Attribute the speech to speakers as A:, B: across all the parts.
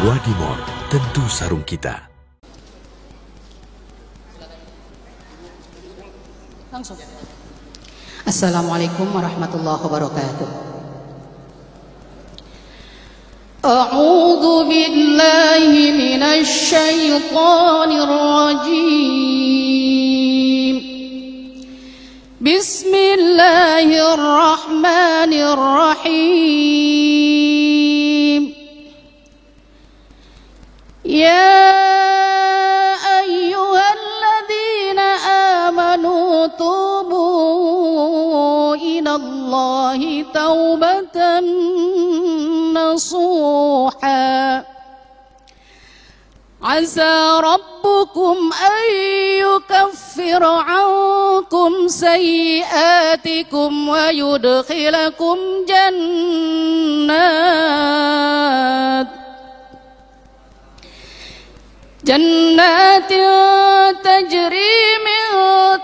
A: Wadimor, tentu sarung kita.
B: Langsung. Assalamualaikum warahmatullahi wabarakatuh. A'udzu billahi minasy syaithanir rajim. Bismillahirrahmanirrahim. Ya ayyuhalladzina amanu tubu ilallahi taubatan nasuha. Asa rabbukum an yukaffira ankum sayyiatikum wa yudkhilakum jannatin tajri min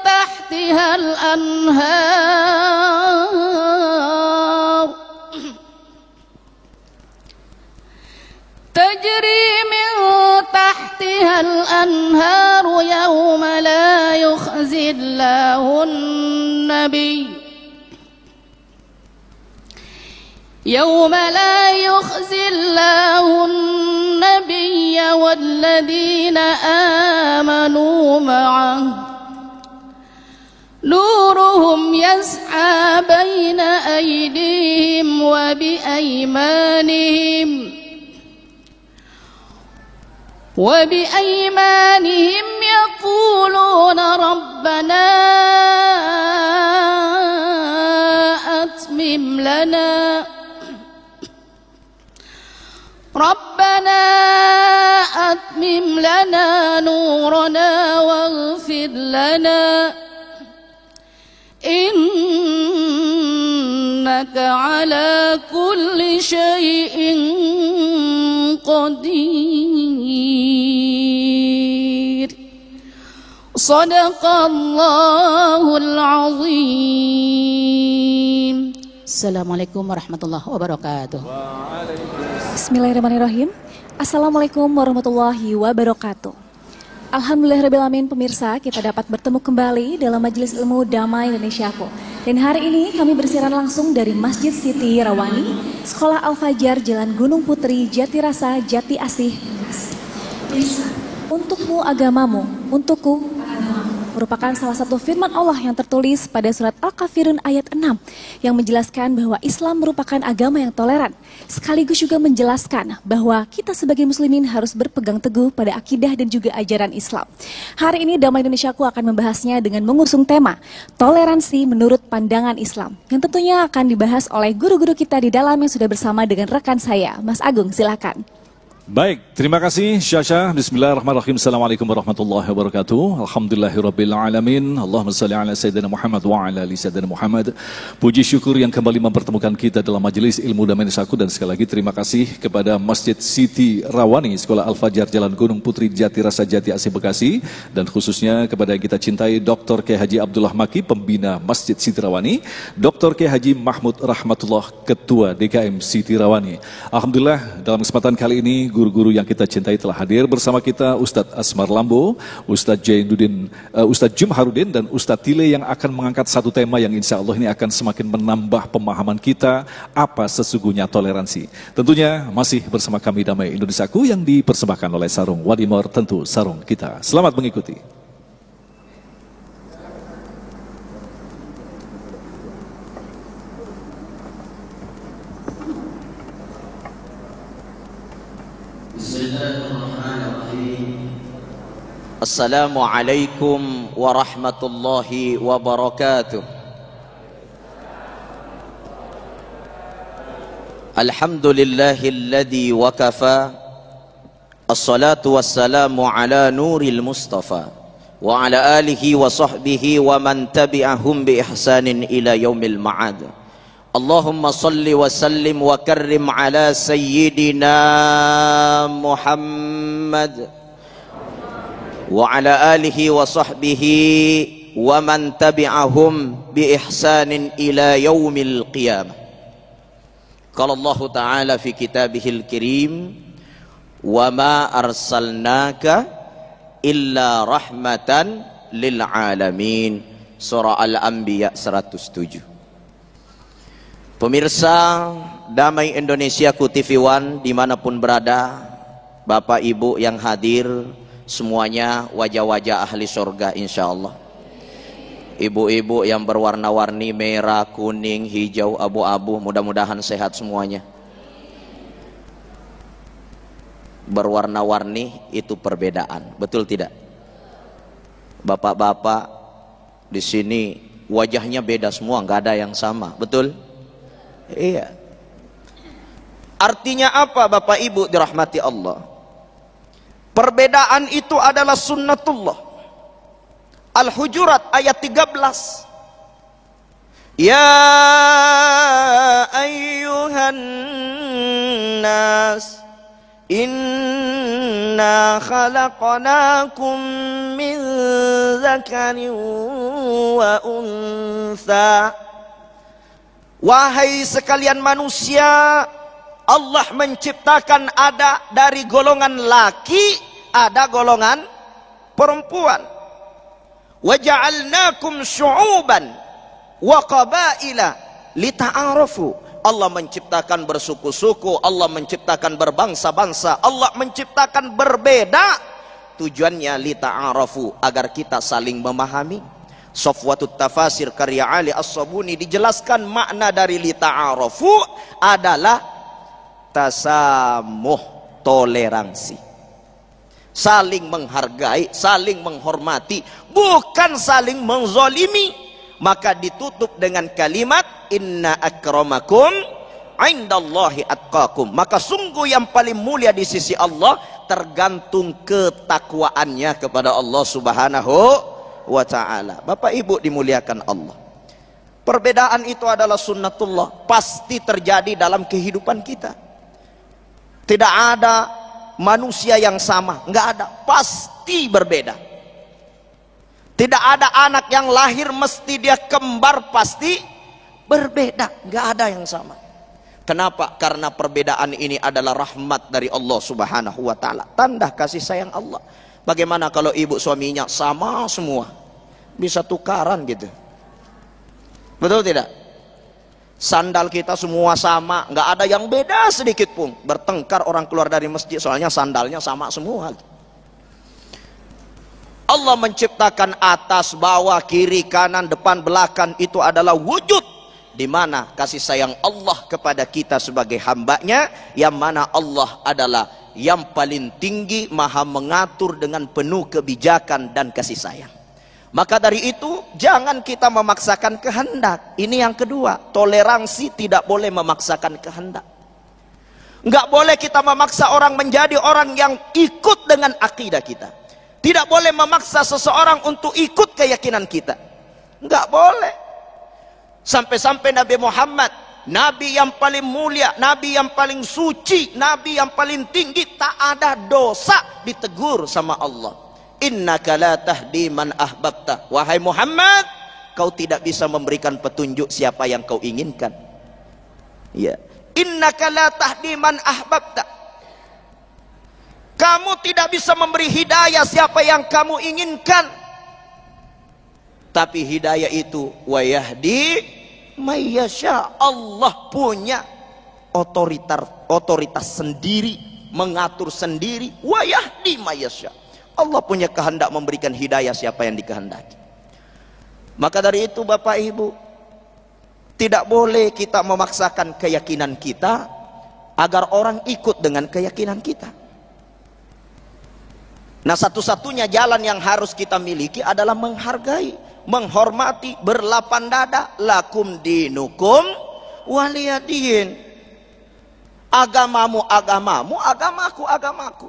B: tahtihal anhar tahtihal anharu yawma la yukhzillahun nabiy النبي والذين آمنوا معه نورهم يسعى بين أيديهم وبأيمانهم يقولون ربنا أتمم لنا نورنا واغفر لنا إنك على كل شيء قدير صدق الله العظيم. Assalamualaikum warahmatullahi wabarakatuh.
C: Bismillahirrahmanirrahim. Assalamualaikum warahmatullahi wabarakatuh. Alhamdulillahirrahmanirrahim, pemirsa, kita dapat bertemu kembali dalam Majelis Ilmu Damai Indonesiaku. Dan hari ini kami bersiaran langsung dari Masjid Siti Rawani, Sekolah Al-Fajar, Jalan Gunung Putri, Jatirasa, Jati Asih. Untukmu agamamu, untukku agamamu, merupakan salah satu firman Allah yang tertulis pada surat Al-Kafirun ayat 6 yang menjelaskan bahwa Islam merupakan agama yang toleran, sekaligus juga menjelaskan bahwa kita sebagai muslimin harus berpegang teguh pada akidah dan juga ajaran Islam. Hari ini Damai Indonesiaku akan membahasnya dengan mengusung tema toleransi menurut pandangan Islam, yang tentunya akan dibahas oleh guru-guru kita di dalam yang sudah bersama dengan rekan saya, Mas Agung, silakan.
D: Baik, terima kasih Syasha. Bismillahirrahmanirrahim. Assalamualaikum warahmatullahi wabarakatuh. Alhamdulillahirabbil alamin. Allahumma shalli ala sayyidina Muhammad wa ala ali sayyidina Muhammad. Puji syukur yang kembali mempertemukan kita dalam Majelis Ilmu Damai Indonesiaku, dan sekali lagi terima kasih kepada Masjid Siti Rawani, Sekolah Al-Fajar, Jalan Gunung Putri, Jatirasa, Jati Asih, Bekasi, dan khususnya kepada yang kita cintai Dr. Kiai Haji Abdullah Maki, pembina Masjid Siti Rawani, Dr. Kiai Haji Mahmud Rahmatullah, Ketua DKM Siti Rawani. Alhamdulillah, dalam kesempatan kali ini guru-guru yang kita cintai telah hadir bersama kita, Ustadz Asmar Lambo, Ustadz Jainuddin, Ustadz Jumharudin, dan Ustadz Tile yang akan mengangkat satu tema yang insya Allah ini akan semakin menambah pemahaman kita apa sesungguhnya toleransi. Tentunya masih bersama kami Damai Indonesiaku yang dipersembahkan oleh Sarung Wadimor, tentu sarung kita. Selamat mengikuti.
E: Assalamualaikum warahmatullahi wabarakatuh. Alhamdulillahilladzi wakafa. Assalatu wassalamu ala nuril mustafa wa ala alihi wa sahbihi wa man tabi'ahum bi ihsanin ila yaumil ma'ad. Allahumma salli wa sallim wa karrim ala sayyidina Muhammad wa ala alihi wa sahbihi wa man tabi'ahum bi ihsanin ila yaumil qiyamah. Qala Allah Ta'ala fi kitabihil kirim wa ma arsalnaka illa rahmatan lil alamin. Surah Al-Anbiya 107. Pemirsa Damai Indonesiaku TV One dimanapun berada, Bapak Ibu yang hadir semuanya wajah-wajah ahli surga insyaallah. Ibu-ibu yang berwarna-warni merah, kuning, hijau, abu-abu, mudah-mudahan sehat semuanya. Berwarna-warni itu perbedaan, betul tidak? Bapak-bapak di sini wajahnya beda semua, nggak ada yang sama, betul? Iya. Artinya apa Bapak Ibu dirahmati Allah? Perbedaan itu adalah sunnatullah. Al-Hujurat ayat 13. Ya ayyuhan nas inna khalaqnakum min dzakarin wa untha. Wahai sekalian manusia, Allah menciptakan ada dari golongan laki, ada golongan perempuan. Waja'alnakum syu'uban wa qabaila lita'arafu. Allah menciptakan bersuku-suku, Allah menciptakan berbangsa-bangsa, Allah menciptakan berbeda. Tujuannya lita'arafu, agar kita saling memahami. Safwatut Tafasir karya Ali As-Sabuni dijelaskan makna dari lita'arafu adalah tasamuh, toleransi, saling menghargai, saling menghormati, bukan saling menzalimi. Maka ditutup dengan kalimat inna akramakum indallahi atqakum. Maka sungguh yang paling mulia di sisi Allah tergantung ketakwaannya kepada Allah Subhanahu wa ta'ala. Bapak Ibu dimuliakan Allah, perbedaan itu adalah sunnatullah, pasti terjadi dalam kehidupan kita. Tidak ada manusia yang sama, nggak ada, pasti berbeda. Tidak ada anak yang lahir mesti dia kembar, pasti berbeda, nggak ada yang sama. Kenapa? Karena perbedaan ini adalah rahmat dari Allah Subhanahu wa ta'ala, tanda kasih sayang Allah. Bagaimana kalau ibu suaminya sama semua, bisa tukaran gitu, betul tidak? Sandal kita semua sama, nggak ada yang beda sedikit pun. Bertengkar orang keluar dari masjid soalnya sandalnya sama semua. Allah menciptakan atas, bawah, kiri, kanan, depan, belakang, itu adalah wujud di mana kasih sayang Allah kepada kita sebagai hambanya, yang mana Allah adalah yang paling tinggi, maha mengatur dengan penuh kebijakan dan kasih sayang. Maka dari itu jangan kita memaksakan kehendak. Ini yang kedua, toleransi, tidak boleh memaksakan kehendak. Nggak boleh kita memaksa orang menjadi orang yang ikut dengan akidah kita. Tidak boleh memaksa seseorang untuk ikut keyakinan kita, nggak boleh. Sampai-sampai Nabi Muhammad, Nabi yang paling mulia, Nabi yang paling suci, Nabi yang paling tinggi, tak ada dosa, ditegur sama Allah. Innaka la tahdi man ahbabta. Wahai Muhammad, kau tidak bisa memberikan petunjuk siapa yang kau inginkan. Ya, innaka la tahdi man ahbabta. Kamu tidak bisa memberi hidayah siapa yang kamu inginkan. Tapi hidayah itu wa yahdi mayyasha. Allah punya otoritas sendiri, mengatur sendiri. Wa yahdi mayyasha. Allah punya kehendak memberikan hidayah siapa yang dikehendaki. Maka dari itu Bapak Ibu, tidak boleh kita memaksakan keyakinan kita agar orang ikut dengan keyakinan kita. Nah, satu-satunya jalan yang harus kita miliki adalah menghargai, menghormati, berlapang dada. Lakum dinukum waliyadin. Agamamu agamamu, agamaku agamaku.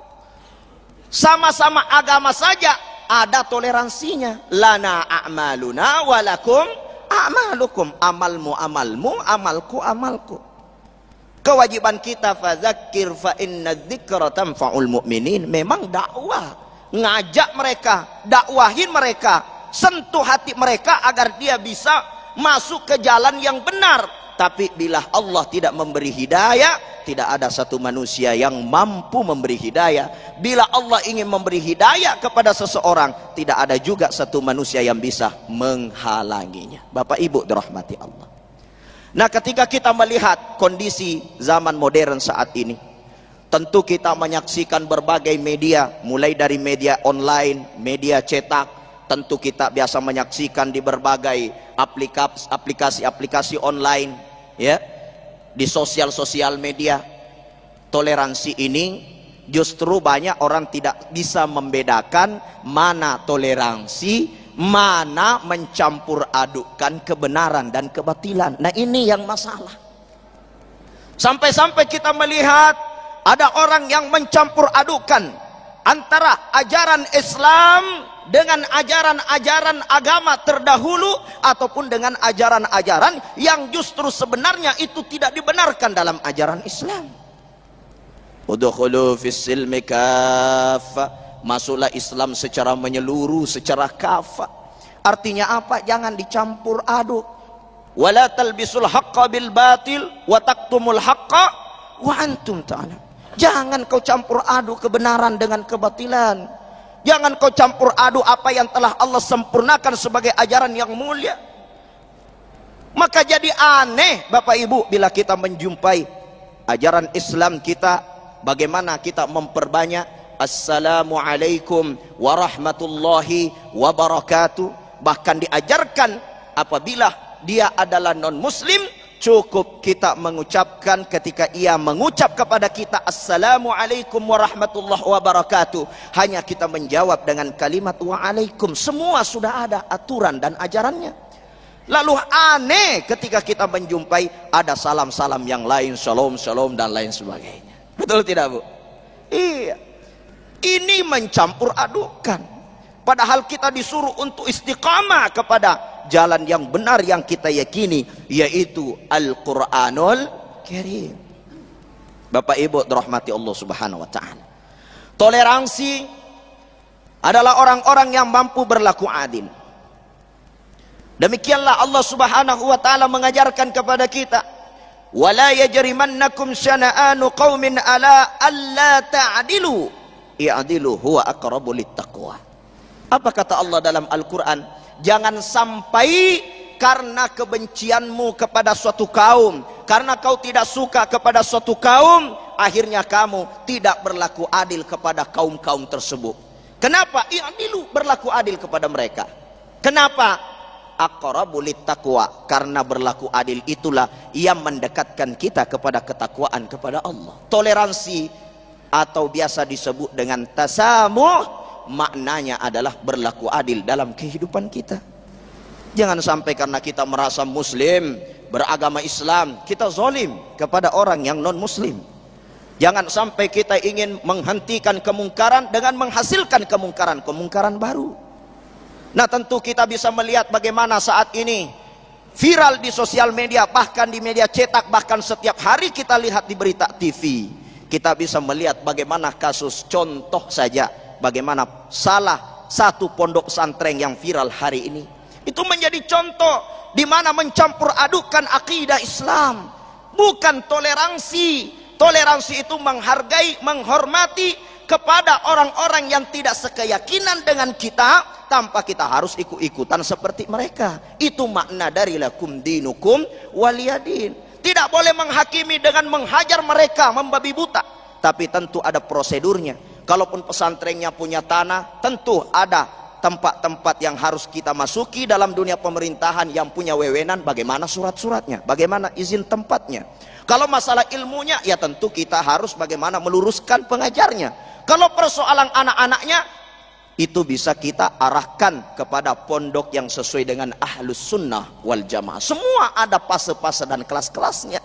E: Sama-sama agama saja ada toleransinya. Lana a'maluna walakum a'malukum. Amalmu amalmu, amalku amalku. Kewajiban kita fadzakir fa inna dzikra tanfa'ul mu'minin. Memang dakwah, ngajak mereka, dakwahin mereka, sentuh hati mereka agar dia bisa masuk ke jalan yang benar. Tapi bila Allah tidak memberi hidayah, tidak ada satu manusia yang mampu memberi hidayah. Bila Allah ingin memberi hidayah kepada seseorang, tidak ada juga satu manusia yang bisa menghalanginya. Bapak Ibu dirahmati Allah. Nah, ketika kita melihat kondisi zaman modern saat ini, tentu kita menyaksikan berbagai media, mulai dari media online, media cetak. Tentu kita biasa menyaksikan di berbagai aplikasi-aplikasi online, ya, di sosial media. Toleransi ini justru banyak orang tidak bisa membedakan mana toleransi, mana mencampur adukkan kebenaran dan kebatilan. Nah, ini yang masalah. Sampai-sampai kita melihat ada orang yang mencampur adukan antara ajaran Islam dengan ajaran-ajaran agama terdahulu, ataupun dengan ajaran-ajaran yang justru sebenarnya itu tidak dibenarkan dalam ajaran Islam. Udkhulu fis silmi kaffah, masuklah Islam secara menyeluruh, secara kafah. Artinya apa? Jangan dicampur aduk. Wala talbisul haqqa bil batil wa taqtumul haqqa wa antum ta'lam. Jangan kau campur aduk kebenaran dengan kebatilan. Jangan kau campur aduk apa yang telah Allah sempurnakan sebagai ajaran yang mulia. Maka jadi aneh Bapak Ibu bila kita menjumpai ajaran Islam kita, bagaimana kita memperbanyak Assalamualaikum warahmatullahi wabarakatuh. Bahkan diajarkan apabila dia adalah non-muslim, cukup kita mengucapkan ketika ia mengucap kepada kita Assalamualaikum warahmatullahi wabarakatuh, hanya kita menjawab dengan kalimat waalaikum. Semua sudah ada aturan dan ajarannya. Lalu aneh ketika kita menjumpai ada salam-salam yang lain, shalom shalom dan lain sebagainya. Betul tidak, Bu? Iya. Ini mencampur adukan, padahal kita disuruh untuk istiqamah kepada jalan yang benar yang kita yakini, yaitu Al-Quranul Karim. Bapak Ibu dirahmati Allah Subhanahu wa ta'ala. Toleransi adalah orang-orang yang mampu berlaku adil. Demikianlah Allah Subhanahu wa ta'ala mengajarkan kepada kita, wala yajrimannakum syana'anu qaumin ala alla ta'dilu i'dilu huwa aqrabu littaqwa. Apa kata Allah dalam Al-Quran? Jangan sampai karena kebencianmu kepada suatu kaum, karena kau tidak suka kepada suatu kaum, akhirnya kamu tidak berlaku adil kepada kaum-kaum tersebut. Kenapa? I'dilu, berlaku adil kepada mereka. Kenapa? Aqrabu littaqwa, karena berlaku adil itulah yang mendekatkan kita kepada ketakwaan kepada Allah. Toleransi atau biasa disebut dengan tasamuh, maknanya adalah berlaku adil dalam kehidupan kita. Jangan sampai karena kita merasa muslim, beragama Islam, kita zalim kepada orang yang non muslim. Jangan sampai kita ingin menghentikan kemungkaran dengan menghasilkan kemungkaran baru. Nah, tentu kita bisa melihat bagaimana saat ini viral di sosial media, bahkan di media cetak, bahkan setiap hari kita lihat di berita TV. Kita bisa melihat bagaimana kasus, contoh saja, bagaimana salah satu pondok pesantren yang viral hari ini itu menjadi contoh di mana mencampur adukan akidah Islam, bukan toleransi. Toleransi itu menghargai, menghormati kepada orang-orang yang tidak sekeyakinan dengan kita, tanpa kita harus ikut-ikutan seperti mereka. Itu makna dari lakum dinukum waliyadin. Tidak boleh menghakimi dengan menghajar mereka, membabi buta, tapi tentu ada prosedurnya. Kalaupun pesantrennya punya tanah, tentu ada tempat-tempat yang harus kita masuki dalam dunia pemerintahan yang punya wewenang, bagaimana surat-suratnya, bagaimana izin tempatnya. Kalau masalah ilmunya, ya tentu kita harus bagaimana meluruskan pengajarnya. Kalau persoalan anak-anaknya, itu bisa kita arahkan kepada pondok yang sesuai dengan ahlus sunnah wal jamaah. Semua ada fase-fase dan kelas-kelasnya.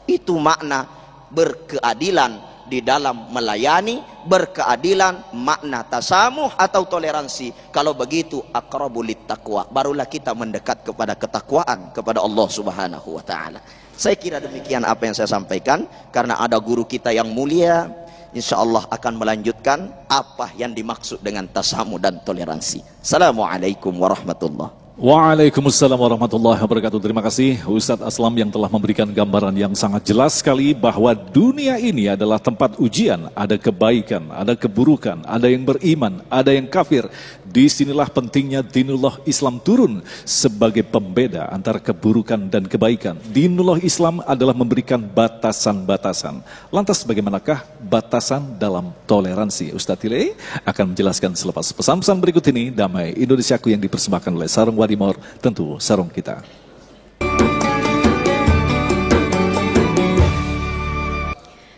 E: Itu makna berkeadilan di dalam melayani, berkeadilan, makna tasamuh atau toleransi. Kalau begitu aqrabu littaqwa, barulah kita mendekat kepada ketakwaan kepada Allah Subhanahu wa ta'ala. Saya kira demikian apa yang saya sampaikan, karena ada guru kita yang mulia, insyaallah akan melanjutkan apa yang dimaksud dengan tasamuh dan toleransi. Assalamualaikum warahmatullahi wabarakatuh.
D: Waalaikumsalam warahmatullahi wabarakatuh. Terima kasih Ustadz Aslam yang telah memberikan gambaran yang sangat jelas sekali bahwa dunia ini adalah tempat ujian. Ada kebaikan, ada keburukan, ada yang beriman, ada yang kafir. Disinilah pentingnya dinullah Islam turun sebagai pembeda antara keburukan dan kebaikan. Dinullah Islam adalah memberikan batasan-batasan. Lantas bagaimanakah batasan dalam toleransi? Ustadz Tile akan menjelaskan selepas pesan-pesan berikut ini. Damai Indonesiaku yang dipersembahkan oleh Sarung Wadimor, tentu sarung kita.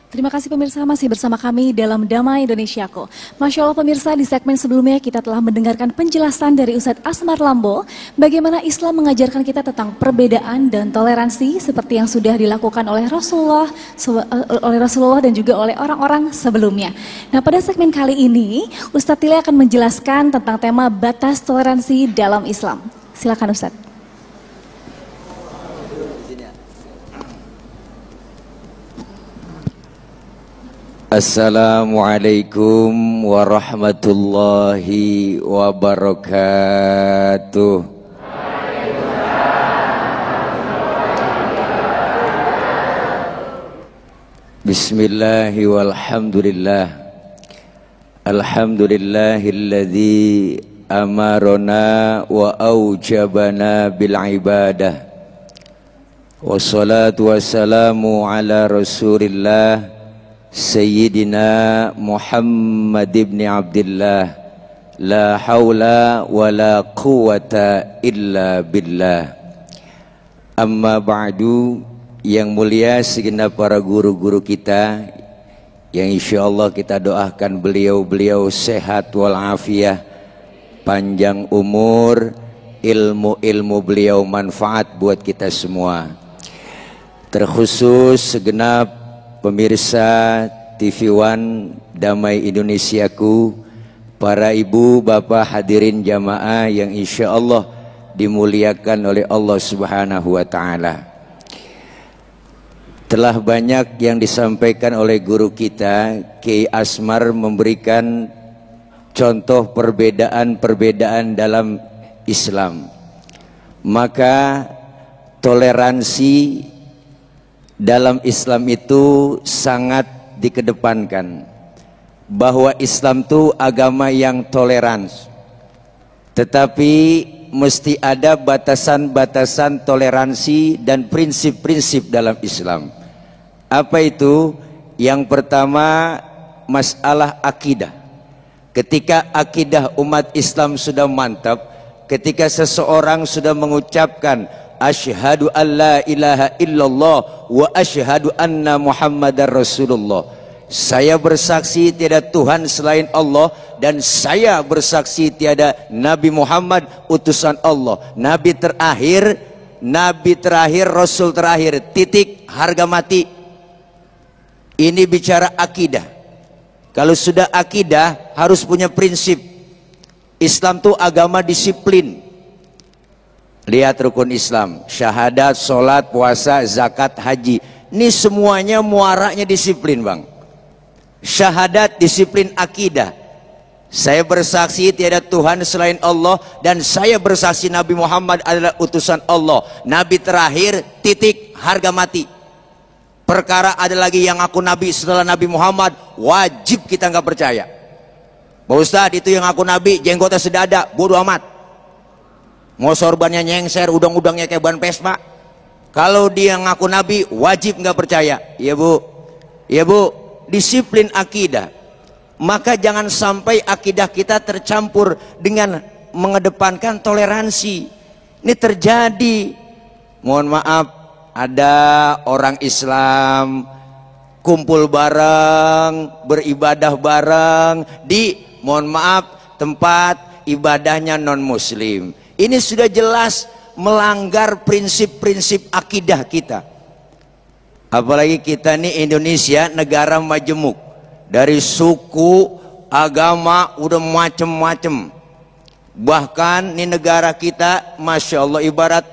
C: Terima kasih pemirsa, masih bersama kami dalam Damai Indonesiaku. Masya Allah pemirsa, di segmen sebelumnya kita telah mendengarkan penjelasan dari Ustadz Asmar Lambo bagaimana Islam mengajarkan kita tentang perbedaan dan toleransi seperti yang sudah dilakukan oleh Rasulullah dan juga oleh orang-orang sebelumnya. Nah, pada segmen kali ini Ustadz Tile akan menjelaskan tentang tema batas toleransi dalam Islam. Silakan Ustadz.
F: Assalamualaikum warahmatullahi wabarakatuh. Bismillahi walhamdulillah. Alhamdulillahilladzi amarona wa aujabana bil ibadah. Wassalatu wassalamu ala Rasulillah Sayyidina Muhammad ibn Abdullah, la hawla wa la quwata illa billah. Amma ba'du, yang mulia segenap para guru-guru kita yang insyaallah kita doakan beliau-beliau sehat walafiat, panjang umur, ilmu-ilmu beliau manfaat buat kita semua. Terkhusus segenap pemirsa TV One Damai Indonesiaku, para ibu, bapak, hadirin jamaah yang insya Allah dimuliakan oleh Allah Subhanahu wa Ta'ala. Telah banyak yang disampaikan oleh guru kita, Kiai Asmar, memberikan contoh perbedaan-perbedaan dalam Islam. Maka toleransi dalam Islam itu sangat dikedepankan, bahwa Islam itu agama yang toleran, tetapi mesti ada batasan-batasan toleransi dan prinsip-prinsip dalam Islam. Apa itu? Yang pertama, masalah akidah. Ketika akidah umat Islam sudah mantap, ketika seseorang sudah mengucapkan asyhadu an la ilaha illallah wa asyhadu anna muhammadar rasulullah, saya bersaksi tiada Tuhan selain Allah dan saya bersaksi tiada Nabi Muhammad utusan Allah, Nabi terakhir, Rasul terakhir, titik, harga mati. Ini bicara akidah. Kalau sudah akidah harus punya prinsip. Islam itu agama disiplin. Lihat rukun Islam, syahadat, sholat, puasa, zakat, haji. Ini semuanya muaranya disiplin, bang. Syahadat disiplin akidah. Saya bersaksi tiada Tuhan selain Allah dan saya bersaksi Nabi Muhammad adalah utusan Allah, Nabi terakhir, titik, harga mati. Perkara ada lagi yang aku Nabi setelah Nabi Muhammad, wajib kita nggak percaya. Pak Ustadz, itu yang aku Nabi, jenggotnya sedada, bodoh amat. Mau sorbannya nyengser, udang-udangnya kayak ban Vespa. Kalau dia ngaku Nabi, wajib nggak percaya. Ya bu, disiplin akidah. Maka jangan sampai akidah kita tercampur dengan mengedepankan toleransi. Ini terjadi. Mohon maaf, ada orang Islam kumpul bareng, beribadah bareng di, mohon maaf, tempat ibadahnya non muslim. Ini sudah jelas melanggar prinsip-prinsip akidah kita. Apalagi kita nih Indonesia, negara majemuk. Dari suku, agama, udah macem-macem. Bahkan nih negara kita, Masya Allah, ibarat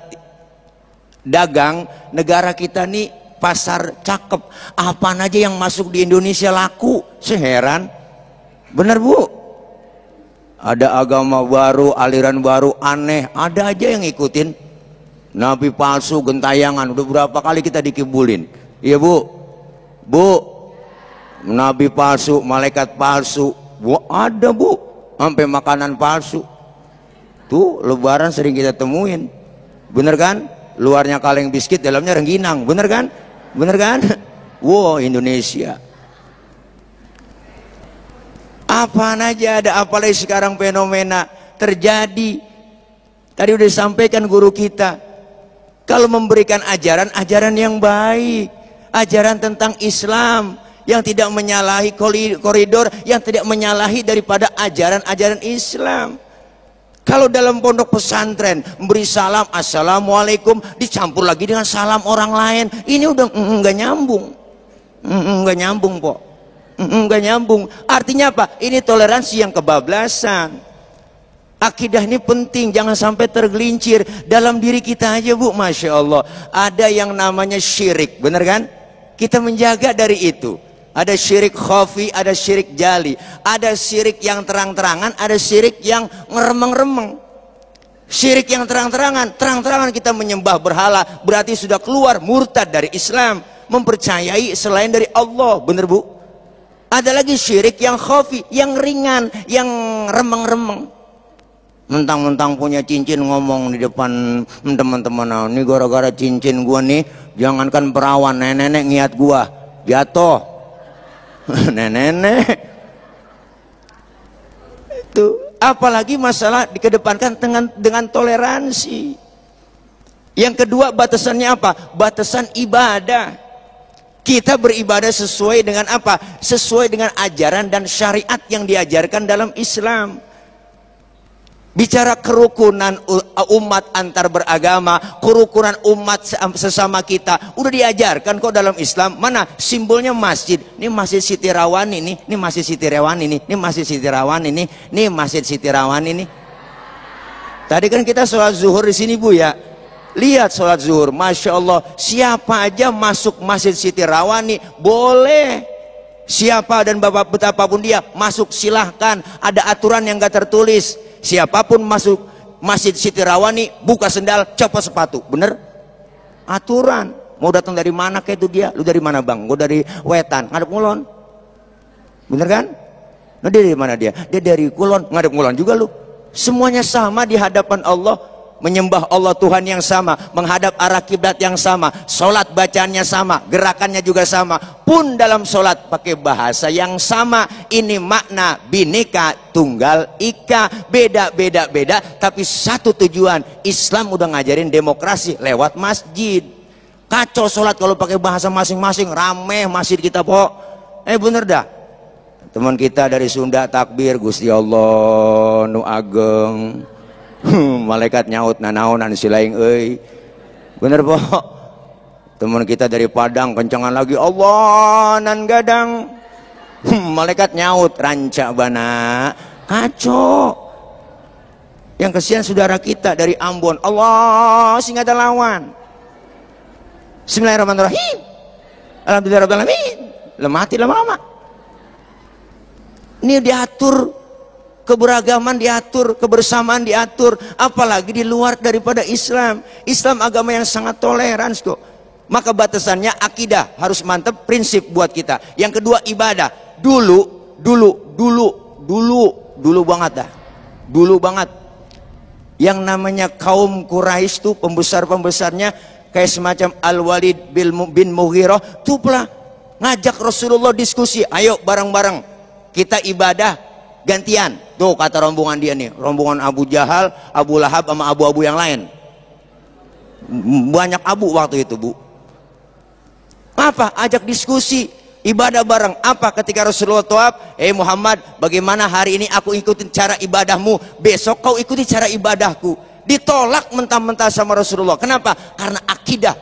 F: dagang, negara kita nih pasar cakep. Apaan aja yang masuk di Indonesia laku, seheran. Bener bu? Ada agama baru, aliran baru, aneh, ada aja yang ngikutin. Nabi palsu, gentayangan, udah berapa kali kita dikibulin. Iya bu, nabi palsu, malaikat palsu, bu, ada bu, sampai makanan palsu. Tuh lebaran sering kita temuin, bener kan? Luarnya kaleng biskuit, dalamnya rengginang, bener kan? Bener kan? Wow, Indonesia. Apaan aja ada, apalagi sekarang fenomena terjadi. Tadi udah disampaikan guru kita, kalau memberikan ajaran yang baik, ajaran tentang Islam yang tidak menyalahi koridor, yang tidak menyalahi daripada ajaran-ajaran Islam. Kalau dalam pondok pesantren memberi salam assalamualaikum dicampur lagi dengan salam orang lain, ini udah nggak nyambung, nggak nyambung po, nggak nyambung. Artinya apa? Ini toleransi yang kebablasan. Akidah ini penting, jangan sampai tergelincir dalam diri kita aja bu. Masya Allah, ada yang namanya syirik, bener kan? Kita menjaga dari itu. Ada syirik khafi, ada syirik jali, ada syirik yang terang-terangan, ada syirik yang ngeremeng-remeng. Syirik yang terang-terangan kita menyembah berhala, berarti sudah keluar murtad dari Islam, mempercayai selain dari Allah, bener bu? Ada lagi syirik yang khafi, yang ringan, yang remeng-remeng. Mentang-mentang punya cincin ngomong di depan teman-teman, nah, ini gara-gara cincin gua nih, jangankan perawan, nenek-nenek ngiat gua jatuh. Nenek-nenek itu, apalagi masalah dikedepankan dengan toleransi. Yang kedua, batasannya apa? Batasan ibadah. Kita beribadah sesuai dengan apa? Sesuai dengan ajaran dan syariat yang diajarkan dalam Islam. Bicara kerukunan umat antar beragama, kerukunan umat sesama kita, udah diajarkan kok dalam Islam. Mana simbolnya masjid? Ini masjid Siti Rawani nih, ini masjid Siti Rawani nih, ini masjid Siti Rawani nih, ini masjid Siti Rawani nih. Tadi kan kita sholat zuhur di sini bu ya. Lihat sholat zuhur, masya Allah, siapa aja masuk masjid Siti Rawani boleh. Siapa dan bapak betapapun dia masuk silahkan. Ada aturan yang gak tertulis. Siapapun masuk masjid Siti Rawani, buka sendal, copot sepatu, bener? Aturan. Mau datang dari mana kayak itu dia? Lu dari mana bang? Gue dari Wetan, ngadep Ngulon, bener kan? Nah dia dari mana dia? Dia dari Kulon, ngadep Ngulon juga lu. Semuanya sama di hadapan Allah, menyembah Allah Tuhan yang sama, menghadap arah kiblat yang sama, sholat bacaannya sama, gerakannya juga sama, pun dalam sholat pakai bahasa yang sama. Ini makna Bhinneka Tunggal Ika, beda, tapi satu tujuan. Islam udah ngajarin demokrasi lewat masjid. Kacau sholat kalau pakai bahasa masing-masing, rame masjid kita po. Bener dah. Teman kita dari Sunda takbir, Gusti Allah nu ageng. Malaikat nyaut nanaonan silaing euy. Bener po. Teman kita dari Padang kencangan lagi, Allah nan gadang. Malaikat nyaut ranca bana. Kacau. Yang kesian saudara kita dari Ambon, Allah sing ada lawan. Bismillahirrahmanirrahim. Alhamdulillahirabbil alamin. Lemati lama-lama. Ini diatur, keberagaman diatur, kebersamaan diatur, apalagi di luar daripada Islam. Islam agama yang sangat toleran kok. Maka batasannya akidah harus mantap, prinsip buat kita. Yang kedua ibadah. Dulu banget dah. Dulu banget. Yang namanya kaum Quraisy tuh pembesar-pembesarnya kayak semacam Al-Walid bin Mughirah tuh pula ngajak Rasulullah diskusi, ayo bareng-bareng kita ibadah gantian. Tuh kata rombongan dia nih, rombongan Abu Jahal, Abu Lahab sama abu-abu yang lain. Banyak abu waktu itu bu. Apa? Ajak diskusi, ibadah bareng. Apa ketika Rasulullah tawaf, Muhammad, bagaimana hari ini aku ikutin cara ibadahmu, besok kau ikuti cara ibadahku. Ditolak mentah-mentah sama Rasulullah. Kenapa? Karena akidah.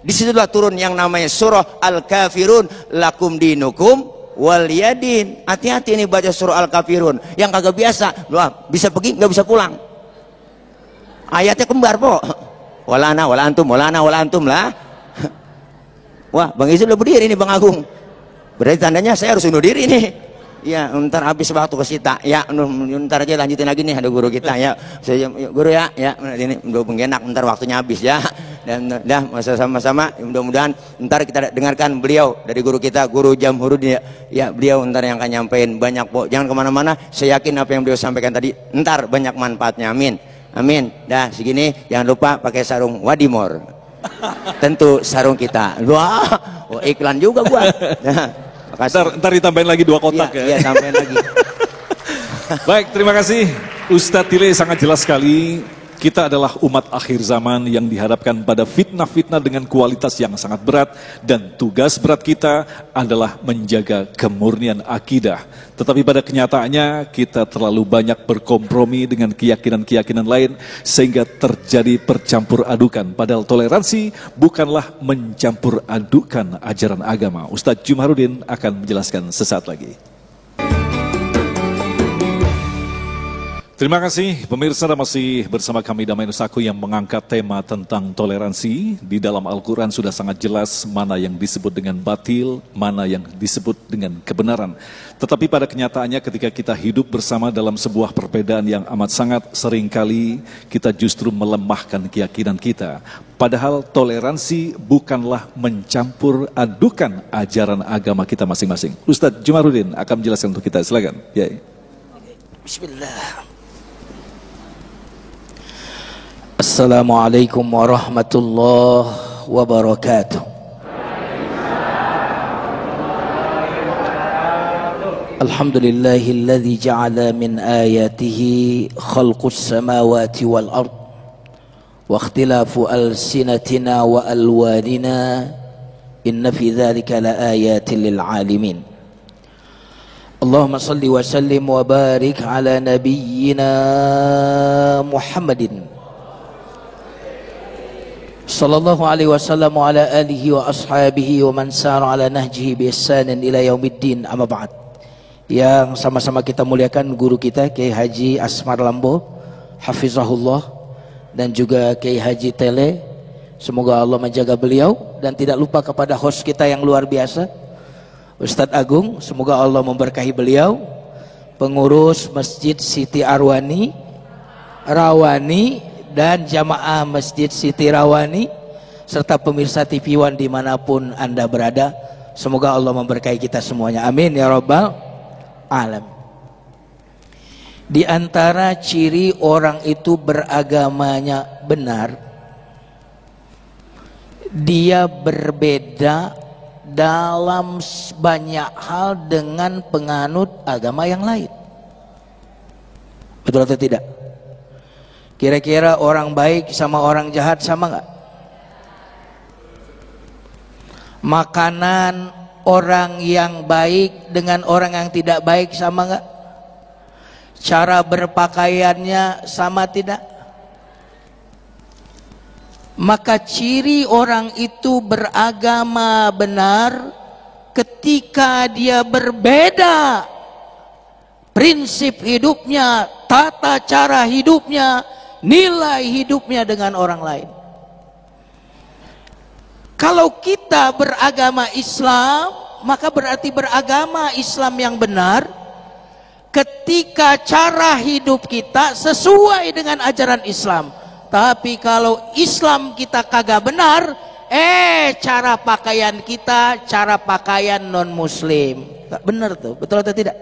F: Disitulah turun yang namanya surah Al-Kafirun, lakum dinukum waliyadin. Hati-hati nih baca surah Al-Kafirun. Yang kagak biasa, wah, bisa pergi nggak bisa pulang. Ayatnya kembar po. Walana wala antum lah. Wah, Bang Izu udah berdiri nih Bang Agung. Berarti tandanya saya harus undur diri nih. Ya, ntar habis waktu ke kita. Ya, ntar aja lanjutin lagi nih, ada guru kita ya. Saya guru ya, ini udah penggenak, ntar waktunya habis ya. Dan dah masa sama-sama, mudah-mudahan ntar kita dengarkan beliau dari guru kita, Guru Jamhuruddin ya. Beliau ntar yang akan nyampein banyak, jangan kemana-mana. Saya yakin apa yang beliau sampaikan tadi ntar banyak manfaatnya. Amin, amin. Dah segini, jangan lupa pakai sarung Wadimor. Tentu sarung kita. Wah, iklan juga gua. Nah,
D: Ntar ditambahin lagi 2 kotak ya.
F: Iya, tambahin lagi.
D: Baik, terima kasih Ustadz Tile, sangat jelas sekali. Kita adalah umat akhir zaman yang dihadapkan pada fitnah-fitnah dengan kualitas yang sangat berat. Dan tugas berat kita adalah menjaga kemurnian akidah. Tetapi pada kenyataannya kita terlalu banyak berkompromi dengan keyakinan-keyakinan lain. Sehingga terjadi percampur adukan. Padahal toleransi bukanlah mencampur adukan ajaran agama. Ustadz Jumaruddin akan menjelaskan sesaat lagi. Terima kasih pemirsa, masih bersama kami Damai Nusaku yang mengangkat tema tentang toleransi. Di dalam Al-Quran sudah sangat jelas mana yang disebut dengan batil, mana yang disebut dengan kebenaran. Tetapi pada kenyataannya ketika kita hidup bersama dalam sebuah perbedaan yang amat sangat, seringkali kita justru melemahkan keyakinan kita. Padahal toleransi bukanlah mencampur adukan ajaran agama kita masing-masing. Ustadz Jumaruddin akan menjelaskan untuk kita, silakan. Ya.
G: Bismillah. Assalamualaikum warahmatullahi wabarakatuh. Alhamdulillahilladzi ja'ala min ayatihi khalqus samawati wal ard wa ikhtilafu alsinatina wa alwanina inna fi dzalika laayatin lil alimin. Allahumma salli wa sallim wa barik ala nabiyyina Muhammadin sallallahu alaihi wasallam wa ala alihi wa ashabihi wa man sara ala nahjihi bi ihsanin ila yaumiddin, amma ba'd. Yang sama-sama kita muliakan guru kita Kiai Haji Asmar Lambo hafizahullah, dan juga Kiai Haji Tele, semoga Allah menjaga beliau. Dan tidak lupa kepada host kita yang luar biasa Ustadz Agung, semoga Allah memberkahi beliau. Pengurus Masjid Siti Rawani dan jamaah Masjid Siti Rawani, serta pemirsa TV One dimanapun Anda berada, semoga Allah memberkahi kita semuanya, amin ya rabbal alam. Di antara ciri orang itu beragamanya benar, dia berbeda dalam banyak hal dengan penganut agama yang lain. Betul atau tidak? Kira-kira orang baik sama orang jahat sama nggak? Makanan orang yang baik dengan orang yang tidak baik sama nggak? Cara berpakaiannya sama tidak? Maka ciri orang itu beragama benar ketika dia berbeda prinsip hidupnya, tata cara hidupnya, nilai hidupnya dengan orang lain. Kalau kita beragama Islam, maka berarti beragama Islam yang benar ketika cara hidup kita sesuai dengan ajaran Islam. Tapi kalau Islam kita kagak benar, cara pakaian kita cara pakaian non muslim. Gak benar tuh, betul atau tidak?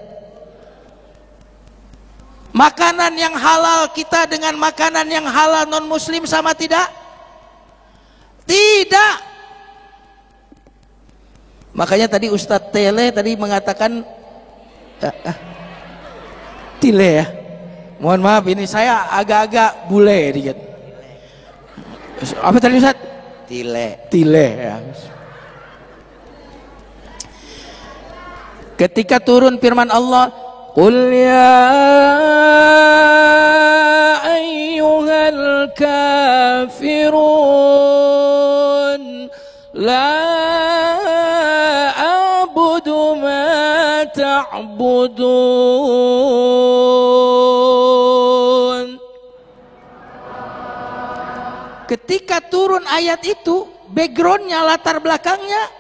G: Makanan yang halal kita dengan makanan yang halal non muslim sama tidak? Tidak. Makanya tadi Ustadz Tele tadi mengatakan Tile ya. Mohon maaf ini saya agak-agak bule dikit. Apa tadi Ustaz? Tile ya. Ketika turun firman Allah, qul ya ayyuhal kafirun la a'budu ma ta'budun. Ketika turun ayat itu, backgroundnya, latar belakangnya,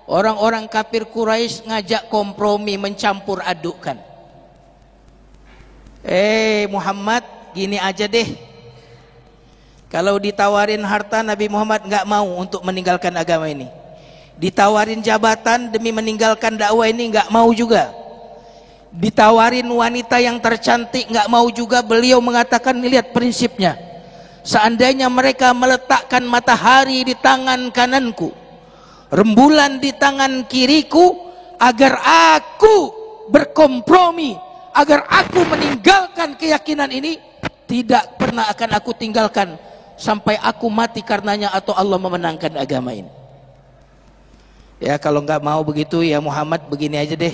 G: Orang-orang kafir Quraisy ngajak kompromi, mencampur adukkan. Muhammad, gini aja deh. Kalau ditawarin harta, Nabi Muhammad nggak mau untuk meninggalkan agama ini. Ditawarin jabatan demi meninggalkan dakwah ini nggak mau juga. Ditawarin wanita yang tercantik nggak mau juga. Beliau mengatakan, lihat prinsipnya. Seandainya mereka meletakkan matahari di tangan kananku, rembulan di tangan kiriku, agar aku berkompromi, agar aku meninggalkan keyakinan ini, tidak pernah akan aku tinggalkan sampai aku mati karenanya atau Allah memenangkan agama ini. Ya kalau nggak mau begitu ya Muhammad, begini aja deh,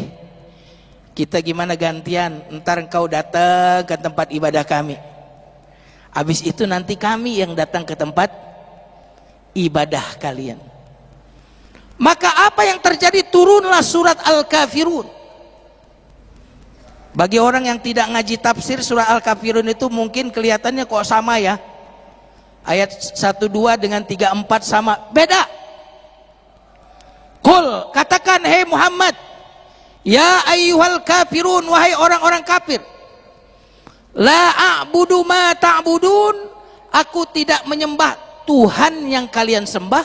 G: kita gimana gantian, ntar engkau datang ke tempat ibadah kami, habis itu nanti kami yang datang ke tempat ibadah kalian. Maka apa yang terjadi? Turunlah surat Al-Kafirun. Bagi orang yang tidak ngaji tafsir, surah Al-Kafirun itu mungkin kelihatannya kok sama ya. Ayat 1-2 dengan 3-4 sama. Beda. Qul, katakan hei Muhammad, ya ayyuhal kafirun, wahai orang-orang kafir, la a'budu ma ta'budun, aku tidak menyembah Tuhan yang kalian sembah,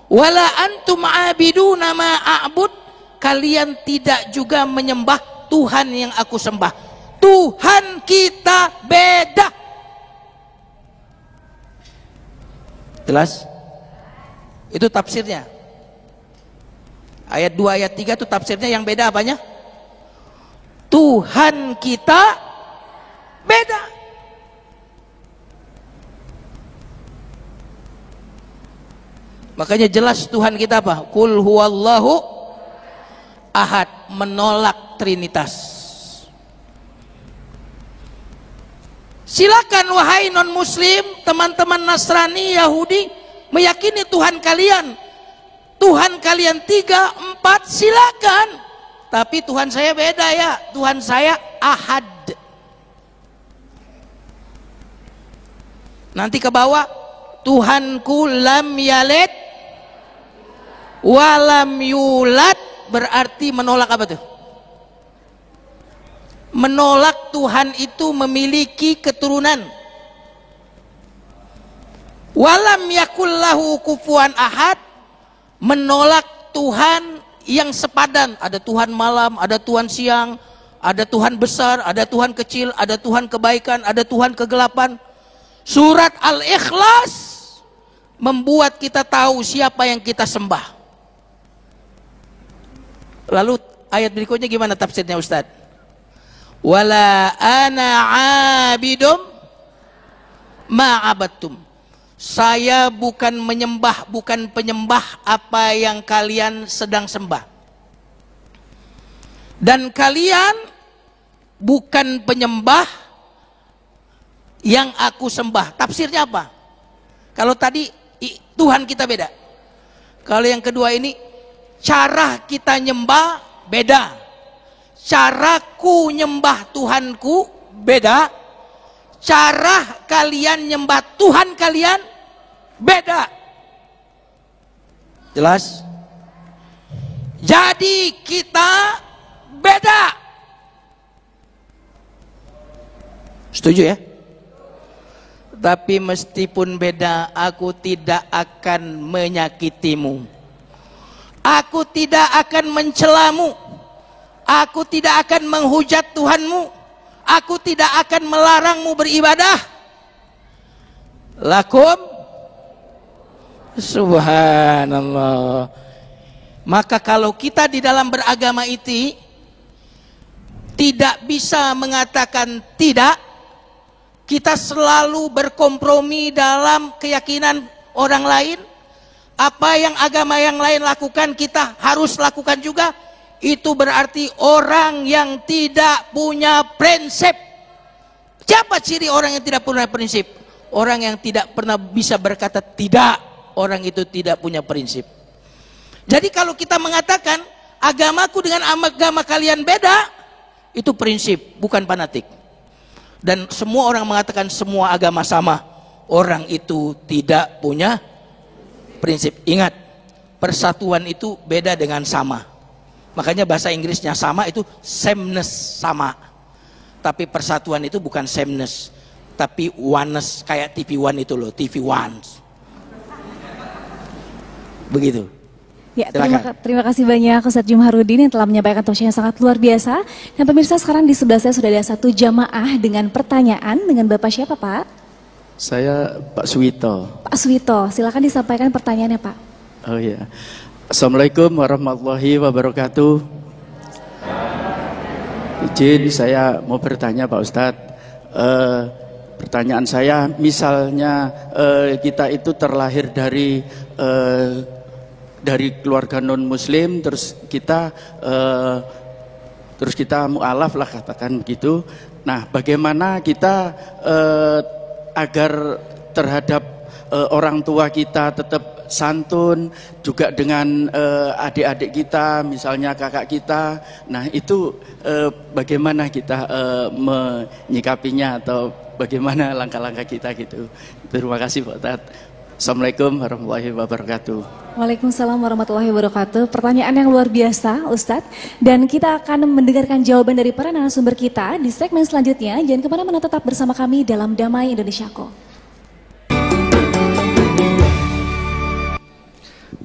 G: wala antum abiduna ma a'bud, kalian tidak juga menyembah Tuhan yang aku sembah. Tuhan kita beda. Jelas? Itu tafsirnya. Ayat 2, ayat 3 itu tafsirnya, yang beda apanya? Tuhan kita beda. Makanya jelas Tuhan kita apa? Qul huwallahu ahad, menolak trinitas. Silakan wahai non muslim, teman-teman Nasrani, Yahudi, meyakini Tuhan kalian, Tuhan kalian 3, 4, silakan. Tapi Tuhan saya beda ya, Tuhan saya ahad. Nanti ke bawah, Tuhanku lam yalid walam yulad, berarti menolak apa tuh? Menolak Tuhan itu memiliki keturunan. Walam yakullahu kufuwan ahad, menolak Tuhan yang sepadan. Ada Tuhan malam, ada Tuhan siang, ada Tuhan besar, ada Tuhan kecil, ada Tuhan kebaikan, ada Tuhan kegelapan. Surat Al-Ikhlas membuat kita tahu siapa yang kita sembah. Lalu ayat berikutnya gimana tafsirnya Ustaz? Wala ana abidum ma'abattum, saya bukan menyembah, bukan penyembah apa yang kalian sedang sembah, dan kalian bukan penyembah yang aku sembah. Tafsirnya apa? Kalau tadi Tuhan kita beda, kalau yang kedua ini cara kita nyembah beda. Caraku nyembah Tuhanku beda, cara kalian nyembah Tuhan kalian beda. Jelas? Jadi kita beda. Setuju ya? Tapi meskipun beda, aku tidak akan menyakitimu, aku tidak akan mencelamu, aku tidak akan menghujat Tuhanmu, aku tidak akan melarangmu beribadah. Lakum, subhanallah. Maka kalau kita di dalam beragama itu tidak bisa mengatakan tidak, kita selalu berkompromi dalam keyakinan orang lain. Apa yang agama yang lain lakukan, kita harus lakukan juga. Itu berarti orang yang tidak punya prinsip. Siapa ciri orang yang tidak punya prinsip? Orang yang tidak pernah bisa berkata tidak. Orang itu tidak punya prinsip. Jadi kalau kita mengatakan agamaku dengan agama kalian beda, itu prinsip, bukan fanatik. Dan semua orang mengatakan semua agama sama, orang itu tidak punya prinsip. Ingat, persatuan itu beda dengan sama. Makanya bahasa Inggrisnya sama itu sameness, sama. Tapi persatuan itu bukan sameness, tapi oneness, kayak TV One itu loh, TV One. Begitu.
C: Ya, terima kasih banyak Ustadz Jumharudin yang telah menyampaikan tausiah yang sangat luar biasa. Dan pemirsa, sekarang di sebelah saya sudah ada satu jamaah dengan pertanyaan. Dengan Bapak siapa, Pak?
H: Saya Pak Suwito.
C: Pak Suwito, silakan disampaikan pertanyaannya, Pak.
H: Oh iya. Assalamualaikum warahmatullahi wabarakatuh. Izin saya mau bertanya Pak Ustadz. Pertanyaan saya, misalnya kita itu terlahir dari keluarga non Muslim, terus kita mu'alaf lah katakan begitu. Nah, bagaimana kita agar terhadap orang tua kita tetap santun, juga dengan adik-adik kita, misalnya kakak kita. Nah, itu bagaimana kita menyikapinya atau bagaimana langkah-langkah kita gitu. Terima kasih Pak Ustadz. Assalamualaikum warahmatullahi wabarakatuh.
C: Waalaikumsalam warahmatullahi wabarakatuh. Pertanyaan yang luar biasa, Ustadz. Dan kita akan mendengarkan jawaban dari para narasumber kita di segmen selanjutnya. Jangan kemana-mana, tetap bersama kami dalam Damai Indonesiaku.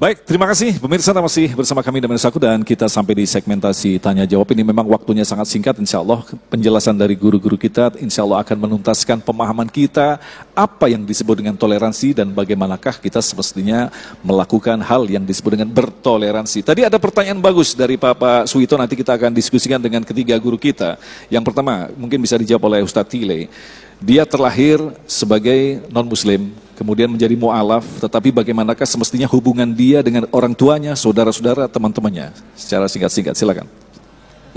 D: Baik, terima kasih pemirsa, masih bersama kami Damai Indonesiaku dan kita sampai di segmentasi tanya jawab. Ini memang waktunya sangat singkat, insya Allah penjelasan dari guru-guru kita insya Allah akan menuntaskan pemahaman kita apa yang disebut dengan toleransi dan bagaimanakah kita semestinya melakukan hal yang disebut dengan bertoleransi. Tadi ada pertanyaan bagus dari Pak Suwito, nanti kita akan diskusikan dengan ketiga guru kita. Yang pertama mungkin bisa dijawab oleh Ustadz Tile. Dia terlahir sebagai non-muslim, kemudian menjadi mu'alaf, tetapi bagaimanakah semestinya hubungan dia dengan orang tuanya, saudara-saudara, teman-temannya? Secara singkat-singkat, silakan.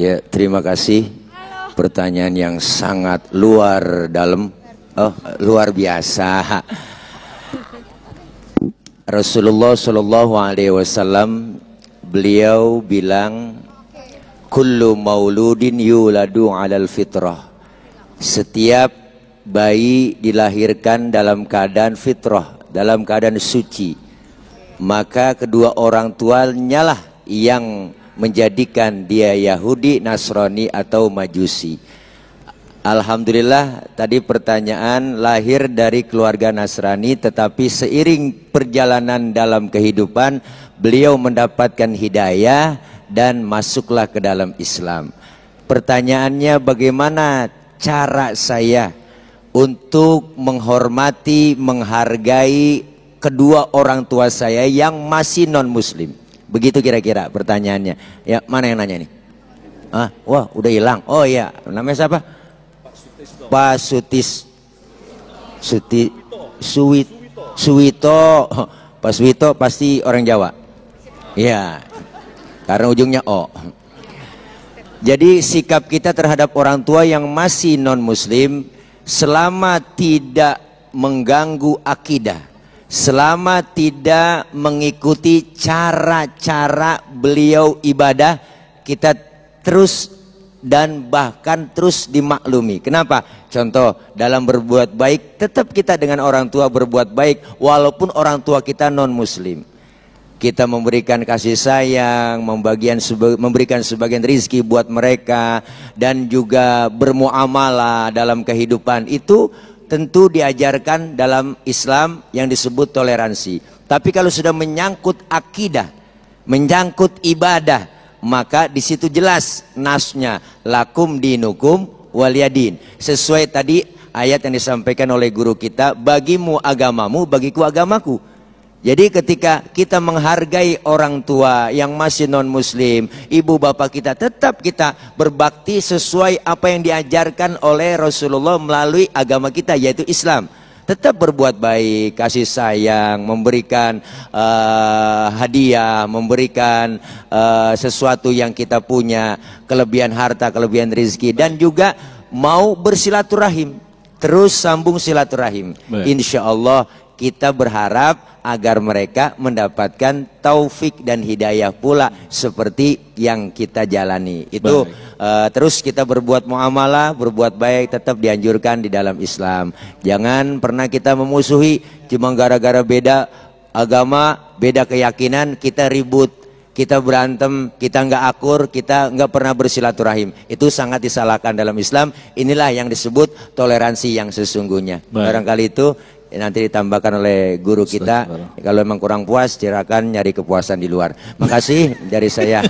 F: Ya, terima kasih. Pertanyaan yang sangat luar dalam, luar biasa. Rasulullah Shallallahu Alaihi Wasallam beliau bilang, kullu mauludin yuladu alal fitrah. Setiap bayi dilahirkan dalam keadaan fitrah, dalam keadaan suci. Maka kedua orang tuanya lah yang menjadikan dia Yahudi, Nasrani atau Majusi. Alhamdulillah tadi pertanyaan lahir dari keluarga Nasrani, tetapi seiring perjalanan dalam kehidupan beliau mendapatkan hidayah dan masuklah ke dalam Islam. Pertanyaannya, bagaimana cara saya untuk menghormati, menghargai kedua orang tua saya yang masih non-muslim? Begitu kira-kira pertanyaannya. Ya, mana yang nanya nih? Wah, udah hilang. Oh iya, namanya siapa? Pak Suwito. Pak Suwito pasti orang Jawa. Ya, karena ujungnya O. Jadi sikap kita terhadap orang tua yang masih non-muslim, selama tidak mengganggu akidah, selama tidak mengikuti cara-cara beliau ibadah, kita terus dan bahkan terus dimaklumi. Kenapa? Contoh, dalam berbuat baik, tetap kita dengan orang tua berbuat baik walaupun orang tua kita non-muslim. Kita memberikan kasih sayang, memberikan sebagian rizki buat mereka, dan juga bermuamalah dalam kehidupan. Itu tentu diajarkan dalam Islam yang disebut toleransi. Tapi kalau sudah menyangkut akidah, menyangkut ibadah, maka di situ jelas nasnya, lakum dinukum waliyadin. Sesuai tadi ayat yang disampaikan oleh guru kita, bagimu agamamu, bagiku agamaku. Jadi ketika kita menghargai orang tua yang masih non-muslim, ibu bapak kita, tetap kita berbakti sesuai apa yang diajarkan oleh Rasulullah melalui agama kita, yaitu Islam. Tetap berbuat baik, kasih sayang, memberikan hadiah, memberikan sesuatu yang kita punya, kelebihan harta, kelebihan rezeki, dan juga mau bersilaturahim, terus sambung silaturahim. Insya Allah kita berharap agar mereka mendapatkan taufik dan hidayah pula seperti yang kita jalani. Itu terus kita berbuat muamalah, berbuat baik tetap dianjurkan di dalam Islam. Jangan pernah kita memusuhi cuma gara-gara beda agama, beda keyakinan, kita ribut, kita berantem, kita nggak akur, kita nggak pernah bersilaturahim. Itu sangat disalahkan dalam Islam. Inilah yang disebut toleransi yang sesungguhnya. Barangkali itu nanti ditambahkan oleh guru kita. Kalau memang kurang puas, silakan nyari kepuasan di luar. Makasih dari saya.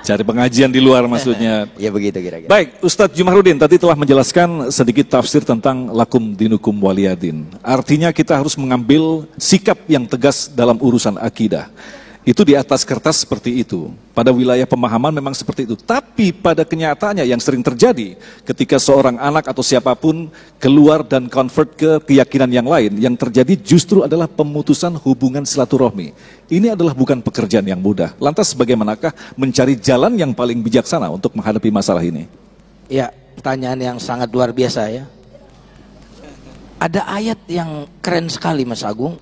D: Cari pengajian di luar maksudnya.
F: Ya begitu kira-kira.
D: Baik, Ustadz Jumahrudin tadi telah menjelaskan sedikit tafsir tentang lakum dinukum waliyadin. Artinya kita harus mengambil sikap yang tegas dalam urusan akidah. Itu di atas kertas seperti itu. Pada wilayah pemahaman memang seperti itu. Tapi pada kenyataannya yang sering terjadi ketika seorang anak atau siapapun keluar dan convert ke keyakinan yang lain, yang terjadi justru adalah pemutusan hubungan silaturahmi. Ini adalah bukan pekerjaan yang mudah. Lantas bagaimanakah mencari jalan yang paling bijaksana untuk menghadapi masalah ini?
G: Ya, pertanyaan yang sangat luar biasa ya. Ada ayat yang keren sekali Mas Agung.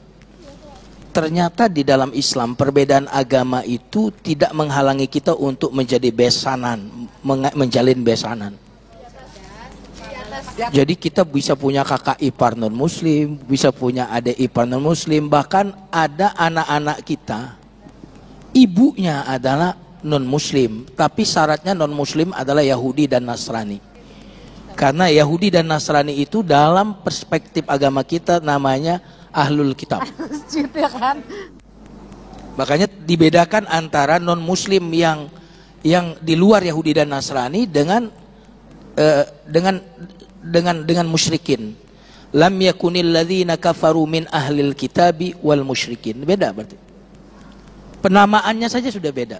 G: Ternyata di dalam Islam perbedaan agama itu tidak menghalangi kita untuk menjadi besanan, menjalin besanan. Jadi kita bisa punya kakak ipar non muslim, bisa punya adik ipar non muslim, bahkan ada anak-anak kita ibunya adalah non muslim, tapi syaratnya non muslim adalah Yahudi dan Nasrani. Karena Yahudi dan Nasrani itu dalam perspektif agama kita namanya ahlul kitab. Makanya dibedakan antara non muslim yang di luar Yahudi dan Nasrani dengan musyrikin. Lam yakunil ladzina kafaru min ahlil kitabi wal musyrikin. Beda berarti. Penamaannya saja sudah beda.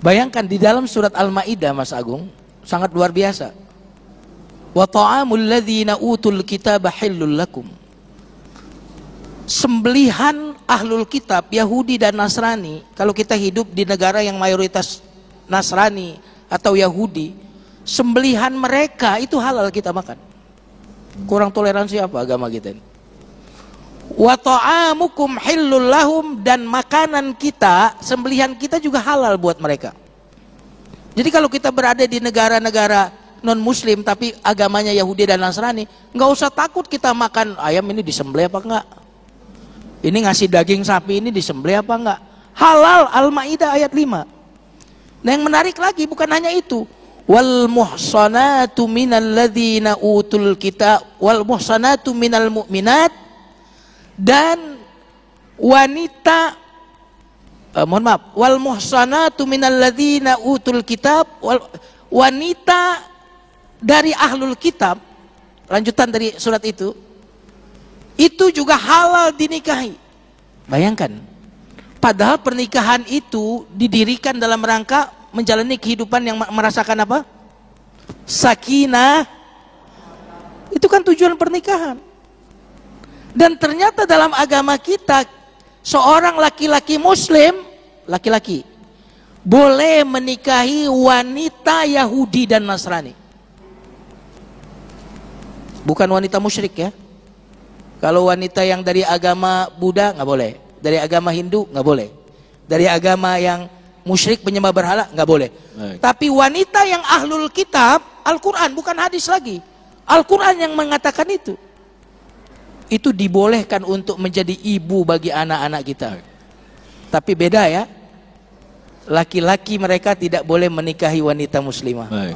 G: Bayangkan di dalam surat Al-Maidah Mas Agung sangat luar biasa. Wa ta'amul ladzina utul kitaba hillul lakum. Sembelihan ahlul kitab Yahudi dan Nasrani, kalau kita hidup di negara yang mayoritas Nasrani atau Yahudi, sembelihan mereka itu halal kita makan. Kurang toleransi apa agama kita ini? Wa ta'amukum hillul lahum, dan makanan kita, sembelihan kita juga halal buat mereka. Jadi kalau kita berada di negara-negara non muslim tapi agamanya Yahudi dan Nasrani, nggak usah takut kita makan ayam ini disembelih apa enggak. Ini ngasih daging sapi ini disembelih apa enggak? Halal. Al-Maidah ayat 5. Nah yang menarik lagi bukan hanya itu. Wal muhsanatu minal ladzina utul kitab wal muhsanatu minal mu'minat, dan wanita wal muhsanatu minal ladzina utul kitab, wanita dari ahlul kitab, lanjutan dari surat itu juga halal dinikahi. Bayangkan, padahal pernikahan itu didirikan dalam rangka menjalani kehidupan yang merasakan apa? Sakinah. Itu kan tujuan pernikahan. Dan ternyata dalam agama kita, seorang laki-laki muslim, laki-laki, boleh menikahi wanita Yahudi dan Nasrani. Bukan wanita musyrik ya. Kalau wanita yang dari agama Buddha nggak boleh, dari agama Hindu nggak boleh, dari agama yang musyrik penyembah berhala nggak boleh. Baik. Tapi wanita yang ahlul kitab, Al-Quran bukan hadis lagi, Al-Quran yang mengatakan itu dibolehkan untuk menjadi ibu bagi anak-anak kita. Baik. Tapi beda ya, laki-laki mereka tidak boleh menikahi wanita muslimah. Baik.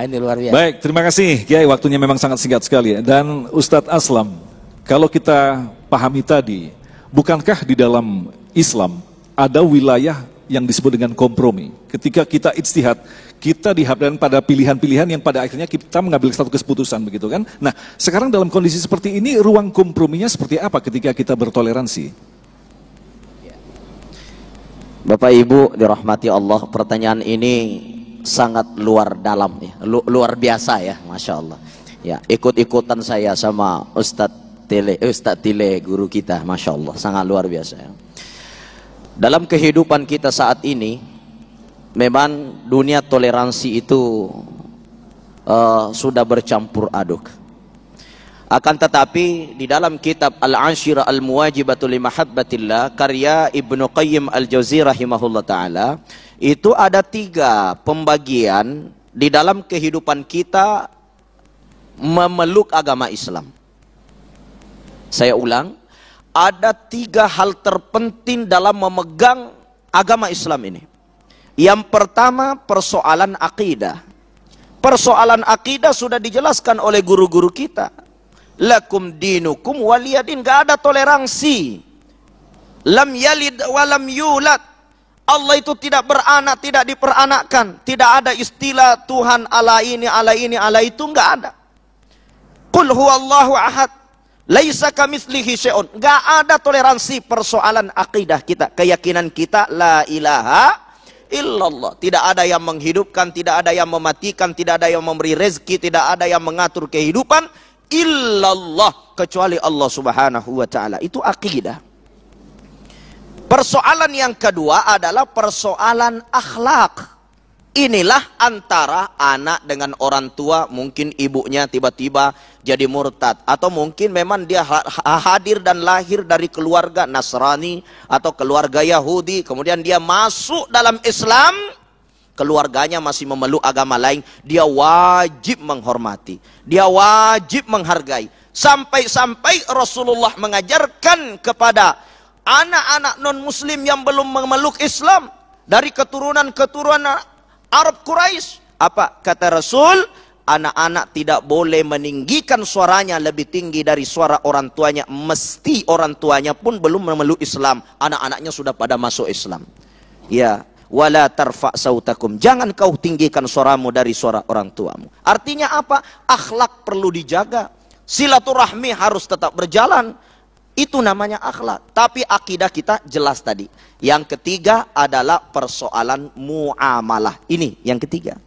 G: Ini luar biasa.
D: Baik, terima kasih Kiai, waktunya memang sangat singkat sekali. Dan Ustadz Aslam, kalau kita pahami tadi, bukankah di dalam Islam ada wilayah yang disebut dengan kompromi? Ketika kita ijtihad, kita dihadapkan pada pilihan-pilihan yang pada akhirnya kita mengambil satu keputusan, begitu kan? Nah, sekarang dalam kondisi seperti ini, ruang komprominya seperti apa ketika kita bertoleransi?
E: Bapak Ibu dirahmati Allah, pertanyaan ini sangat luar dalam ya, luar biasa ya, Masya Allah. Ya, ikut-ikutan saya sama Ustadz Tile, guru kita, Masya Allah, sangat luar biasa ya. Dalam kehidupan kita saat ini, memang dunia toleransi itu sudah bercampur aduk. Akan tetapi di dalam kitab Al-Ashira Al-Muwajibatu li Mahabbatillah karya Ibnu Qayyim Al-Jauzi rahimahullah ta'ala, itu ada 3 pembagian di dalam kehidupan kita memeluk agama Islam. Saya ulang, ada 3 hal terpenting dalam memegang agama Islam ini. Yang pertama, persoalan akidah. Persoalan akidah sudah dijelaskan oleh guru-guru kita. Lakum dinukum waliyadin, gak ada toleransi. Lam yalid walam yulad. Allah itu tidak beranak, tidak diperanakkan. Tidak ada istilah Tuhan ala ini, ala ini, ala itu, gak ada. Qul huwallahu ahad. Laisa kamitslihi syai'un. Enggak ada toleransi persoalan akidah kita, keyakinan kita la ilaha illallah. Tidak ada yang menghidupkan, tidak ada yang mematikan, tidak ada yang memberi rezeki, tidak ada yang mengatur kehidupan illallah, kecuali Allah Subhanahu wa taala. Itu akidah. Persoalan yang kedua adalah persoalan akhlak. Inilah antara anak dengan orang tua, mungkin ibunya tiba-tiba jadi murtad, atau mungkin memang dia hadir dan lahir dari keluarga Nasrani atau keluarga Yahudi, kemudian dia masuk dalam Islam, keluarganya masih memeluk agama lain, dia wajib menghormati, dia wajib menghargai. Sampai-sampai Rasulullah mengajarkan kepada anak-anak non-muslim yang belum memeluk Islam dari keturunan Arab Quraisy, apa kata Rasul? Anak-anak tidak boleh meninggikan suaranya lebih tinggi dari suara orang tuanya, mesti orang tuanya pun belum memeluk Islam, anak-anaknya sudah pada masuk Islam. Ya, wala tarfa sautakum, jangan kau tinggikan suaramu dari suara orang tuamu. Artinya apa? Akhlak perlu dijaga, silaturahmi harus tetap berjalan. Itu namanya akhlak. Tapi akidah kita jelas tadi. Yang ketiga adalah persoalan muamalah. Ini yang ketiga.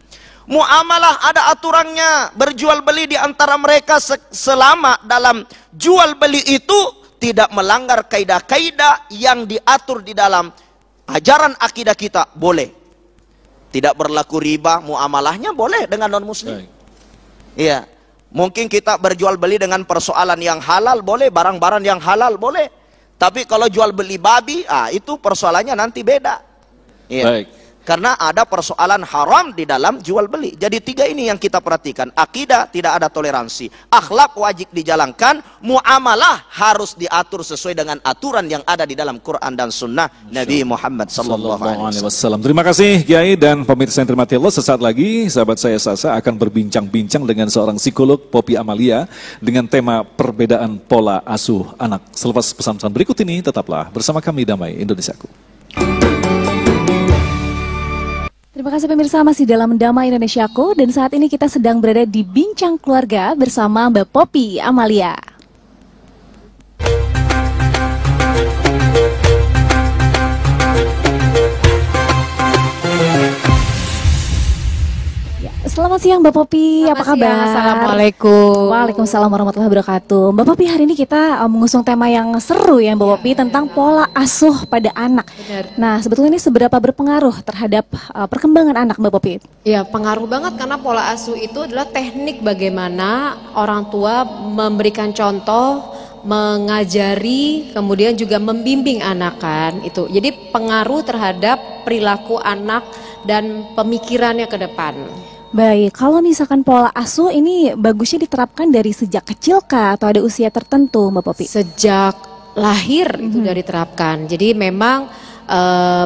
E: Muamalah ada aturannya. Berjual beli di antara mereka selama dalam jual beli itu tidak melanggar kaidah-kaidah yang diatur di dalam ajaran akidah kita, boleh. Tidak berlaku riba, muamalahnya boleh dengan non-muslim. Iya. Mungkin kita berjual beli dengan persoalan yang halal, boleh. Barang-barang yang halal, boleh. Tapi kalau jual beli babi, itu persoalannya nanti beda. Iya. Baik. Karena ada persoalan haram di dalam jual beli. Jadi 3 ini yang kita perhatikan. Akidah tidak ada toleransi. Akhlak wajib dijalankan. Muamalah harus diatur sesuai dengan aturan yang ada di dalam Quran dan Sunnah Nabi Muhammad sallallahu alaihi wasallam.
D: Terima kasih Kiai dan pemirsa yang terhormati Allah. Sesaat lagi sahabat saya Sasa akan berbincang-bincang dengan seorang psikolog, Poppy Amalia, dengan tema perbedaan pola asuh anak. Selepas pesan-pesan berikut ini, tetaplah bersama kami Damai Indonesiaku.
C: Terima kasih pemirsa, masih dalam Damai Indonesiaku, dan saat ini kita sedang berada di Bincang Keluarga bersama Mbak Poppy Amalia. Selamat siang Mbak Poppy, apa kabar?
I: Assalamualaikum.
C: Waalaikumsalam warahmatullahi wabarakatuh. Mbak Poppy, hari ini kita mengusung tema yang seru ya Mbak Poppy, tentang pola asuh pada anak.
I: Benar.
C: Nah, sebetulnya ini seberapa berpengaruh terhadap perkembangan anak Mbak Poppy?
I: Ya, pengaruh banget karena pola asuh itu adalah teknik bagaimana orang tua memberikan contoh, mengajari, kemudian juga membimbing anak kan itu. Jadi pengaruh terhadap perilaku anak dan pemikirannya ke depan.
C: Baik, kalau misalkan pola asuh ini bagusnya diterapkan dari sejak kecil kah atau ada usia tertentu Mbak Poppy?
I: Sejak lahir itu sudah diterapkan. Jadi memang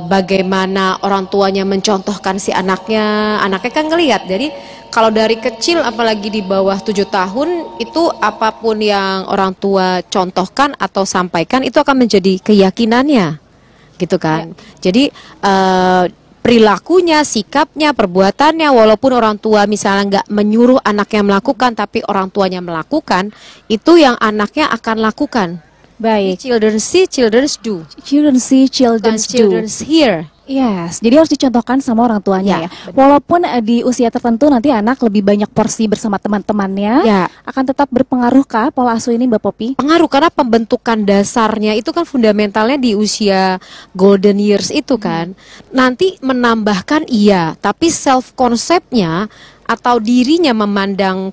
I: bagaimana orang tuanya mencontohkan si anaknya kan ngelihat. Jadi kalau dari kecil apalagi di bawah 7 tahun itu apapun yang orang tua contohkan atau sampaikan itu akan menjadi keyakinannya. Gitu kan. Ya. Jadi perilakunya, sikapnya, perbuatannya, walaupun orang tua misalnya nggak menyuruh anaknya melakukan, tapi orang tuanya melakukan, itu yang anaknya akan lakukan.
C: Baik.
I: Children see, children do.
C: Children see, children do.
I: Children hear.
C: Yes, jadi harus dicontohkan sama orang tuanya ya.
I: Benar.
C: Walaupun di usia tertentu nanti anak lebih banyak porsi bersama teman-temannya, akan tetap berpengaruh kah pola asuh ini Mbak Poppy?
I: Pengaruh karena pembentukan dasarnya itu kan fundamentalnya di usia golden years itu kan. Nanti menambahkan iya, tapi self konsepnya atau dirinya memandang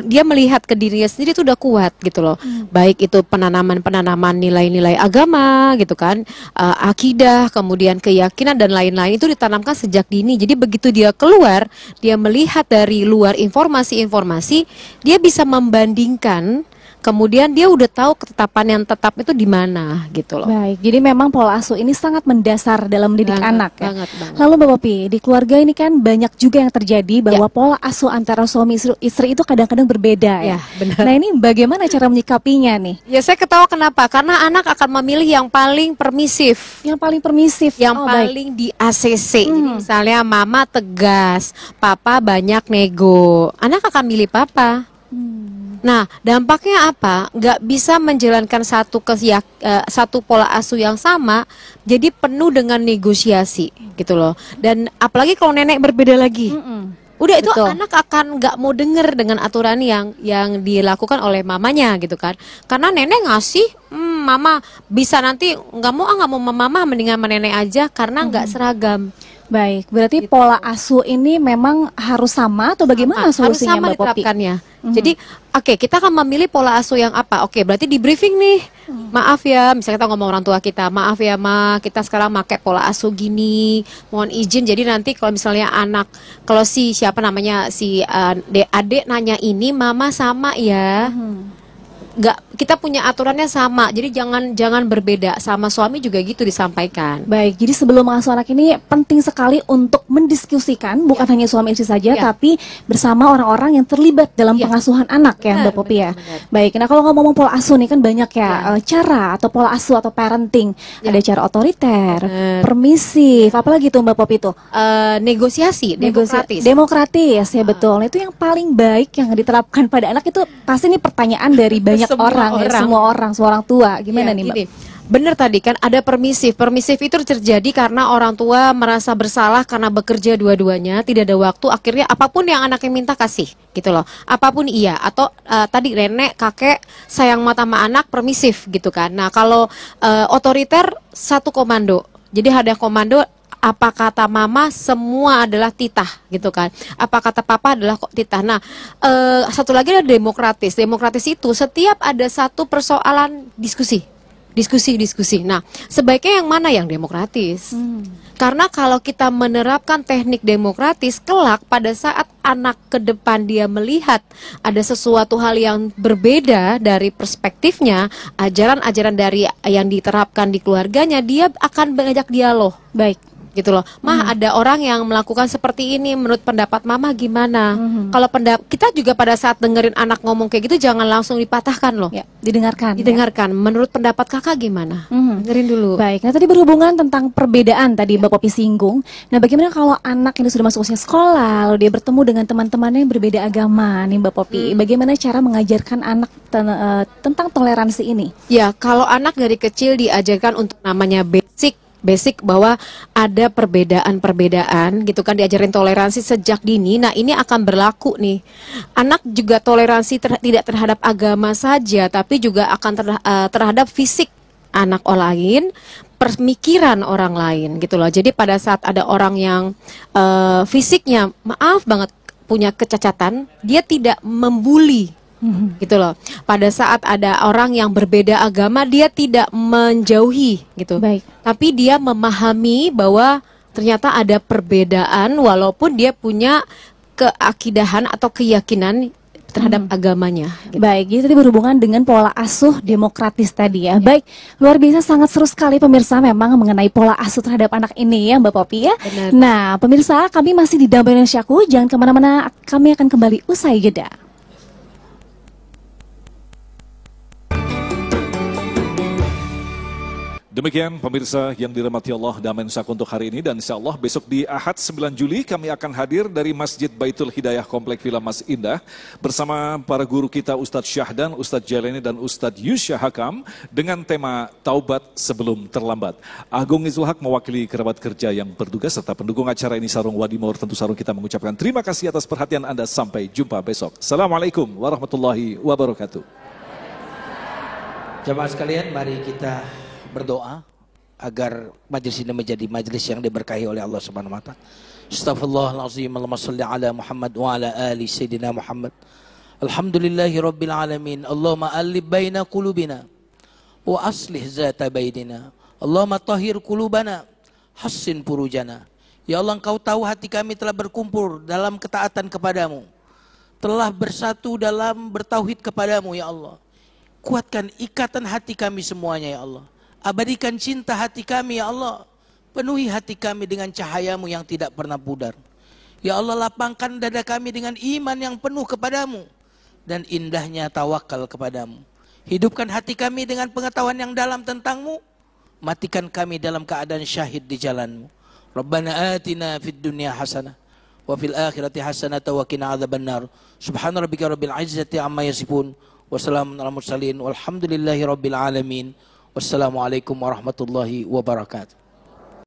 I: dia melihat ke dirinya sendiri itu udah kuat gitu loh. Baik itu penanaman nilai-nilai agama gitu kan, akidah, kemudian keyakinan dan lain-lain itu ditanamkan sejak dini. Jadi begitu dia keluar, dia melihat dari luar informasi-informasi, dia bisa membandingkan kemudian dia udah tahu ketetapan yang tetap itu di mana gitu loh.
C: Baik, jadi memang pola asuh ini sangat mendasar dalam mendidik
I: Banget,
C: anak ya.
I: banget.
C: Lalu Mbak Popi, di keluarga ini kan banyak juga yang terjadi bahwa pola asuh antara suami istri itu kadang-kadang berbeda ya.
I: Ya, benar.
C: Nah ini bagaimana cara menyikapinya nih?
I: Ya saya ketawa kenapa? Karena anak akan memilih yang paling permisif.
C: Yang paling permisif,
I: Yang
C: baik.
I: paling di ACC. Jadi misalnya mama tegas, papa banyak nego. Anak akan milih papa. Nah, dampaknya apa? Nggak bisa menjalankan satu pola asuh yang sama, jadi penuh dengan negosiasi gitu loh. Dan apalagi kalau nenek berbeda lagi. Udah itu
C: Betul.
I: anak akan nggak mau denger dengan aturan yang dilakukan oleh mamanya gitu kan. Karena nenek ngasih, mama bisa nanti nggak mau mama, mendingan sama nenek aja karena nggak seragam.
C: Baik, berarti pola asuh ini memang harus sama atau bagaimana
I: Harus
C: solusinya
I: sama
C: Mbak Popi?
I: diterapkannya. Jadi oke, kita akan memilih pola asuh yang apa? Oke, berarti di briefing nih. Maaf ya, misalnya kita ngomong orang tua kita, maaf ya Ma, kita sekarang pakai pola asuh gini. Mohon izin. Jadi nanti kalau misalnya kalau si adik nanya ini, Mama sama ya. Nggak, kita punya aturannya sama, jadi jangan berbeda. Sama suami juga gitu disampaikan.
C: Baik, jadi sebelum mengasuh anak ini penting sekali untuk mendiskusikan, bukan hanya suami istri saja, tapi bersama orang-orang yang terlibat dalam pengasuhan anak ya Mbak Popi ya. Baik, nah kalau ngomong pola asuh nih kan banyak ya cara atau pola asuh atau parenting. Ada cara otoriter, permisif, apalagi tuh Mbak Popi tuh?
I: Negosiasi, demokratis.
C: Demokratis ya betul. Nah, itu yang paling baik yang diterapkan pada anak itu pasti ini pertanyaan dari banyak semua orang tua. Gimana nih Mbak?
I: Gini, bener tadi kan ada permisif. Permisif itu terjadi karena orang tua merasa bersalah karena bekerja dua-duanya, tidak ada waktu, akhirnya apapun yang anaknya minta kasih gitu loh. Apapun iya, atau tadi nenek, kakek sayang mata sama anak, permisif gitu kan. Nah, kalau otoriter satu komando. Jadi ada komando, apa kata mama semua adalah titah gitu kan. Apa kata papa adalah kok titah. Nah, satu lagi ada demokratis. Demokratis itu setiap ada satu persoalan diskusi. Nah, sebaiknya yang mana yang demokratis? Karena kalau kita menerapkan teknik demokratis, kelak pada saat anak ke depan dia melihat ada sesuatu hal yang berbeda dari perspektifnya, ajaran-ajaran dari yang diterapkan di keluarganya, dia akan mengajak dialog.
C: Baik.
I: Gitu loh, Mah ada orang yang melakukan seperti ini, menurut pendapat Mama gimana? Kalau kita juga pada saat dengerin anak ngomong kayak gitu jangan langsung dipatahkan loh.
C: Ya, didengarkan.
I: Menurut pendapat kakak gimana? Dengerin dulu.
C: Baik, nah tadi berhubungan tentang perbedaan tadi Mbak Popi singgung. Nah bagaimana kalau anak ini sudah masuk usia sekolah, lalu dia bertemu dengan teman-temannya yang berbeda agama nih Mbak Popi. Bagaimana cara mengajarkan anak tentang toleransi ini?
I: Ya, kalau anak dari kecil diajarkan untuk namanya basic bahwa ada perbedaan gitu kan, diajarin toleransi sejak dini. Nah, ini akan berlaku nih. Anak juga toleransi tidak terhadap agama saja, tapi juga akan terhadap fisik anak orang lain, pemikiran orang lain gitu loh. Jadi pada saat ada orang yang fisiknya maaf banget punya kecacatan, dia tidak membuli. Gitu loh. Pada saat ada orang yang berbeda agama, dia tidak menjauhi gitu.
C: Baik.
I: Tapi dia memahami bahwa ternyata ada perbedaan walaupun dia punya keakidahan atau keyakinan terhadap agamanya. Gitu.
C: Baik, jadi tadi berhubungan dengan pola asuh demokratis tadi ya. Baik, luar biasa, sangat seru sekali pemirsa memang mengenai pola asuh terhadap anak ini ya Mbak Popi ya.
I: Benar.
C: Nah, pemirsa, kami masih di Damai Indonesiaku, jangan kemana-mana, kami akan kembali usai jeda.
D: Demikian pemirsa yang dirahmati Allah dan Mensaku untuk hari ini, dan insya Allah besok di Ahad 9 Juli kami akan hadir dari Masjid Baitul Hidayah Komplek Villa Mas Indah bersama para guru kita Ustadz Syahdan, Ustadz Jaleni dan Ustadz Yusya Hakam dengan tema Taubat Sebelum Terlambat. Agung Izul Haq mewakili kerabat kerja yang bertugas serta pendukung acara ini Sarung Wadimor, tentu Sarung kita mengucapkan terima kasih atas perhatian Anda. Sampai jumpa besok. Assalamualaikum warahmatullahi wabarakatuh.
G: Jamaah sekalian, mari kita berdoa agar majelis ini menjadi majelis yang diberkahi oleh Allah Subhanahu wa taala. Astaghfirullahalazim. Allahumma shalli ala Muhammad wa ala ali sayyidina Muhammad. Alhamdulillahi rabbil alamin. Allahumma alif baina qulubina wa aslih zata bainina. Allahumma tahhir qulubana, hassin furujana. Ya Allah, Engkau tahu hati kami telah berkumpul dalam ketaatan kepadamu, telah bersatu dalam bertauhid kepadamu ya Allah. Kuatkan ikatan hati kami semuanya ya Allah. Abadikan cinta hati kami ya Allah. Penuhi hati kami dengan cahayamu yang tidak pernah pudar. Ya Allah, lapangkan dada kami dengan iman yang penuh kepadamu dan indahnya tawakal kepadamu. Hidupkan hati kami dengan pengetahuan yang dalam tentangmu. Matikan kami dalam keadaan syahid di jalanmu. Rabbana atina fid dunya hasanah wa fil akhirati hasanah wa qina adzabannar. Subhana rabbika rabbil izzati amma yasifun wa salamun alal mursalin walhamdulillahi rabbil alamin. Wassalamualaikum warahmatullahi wabarakatuh.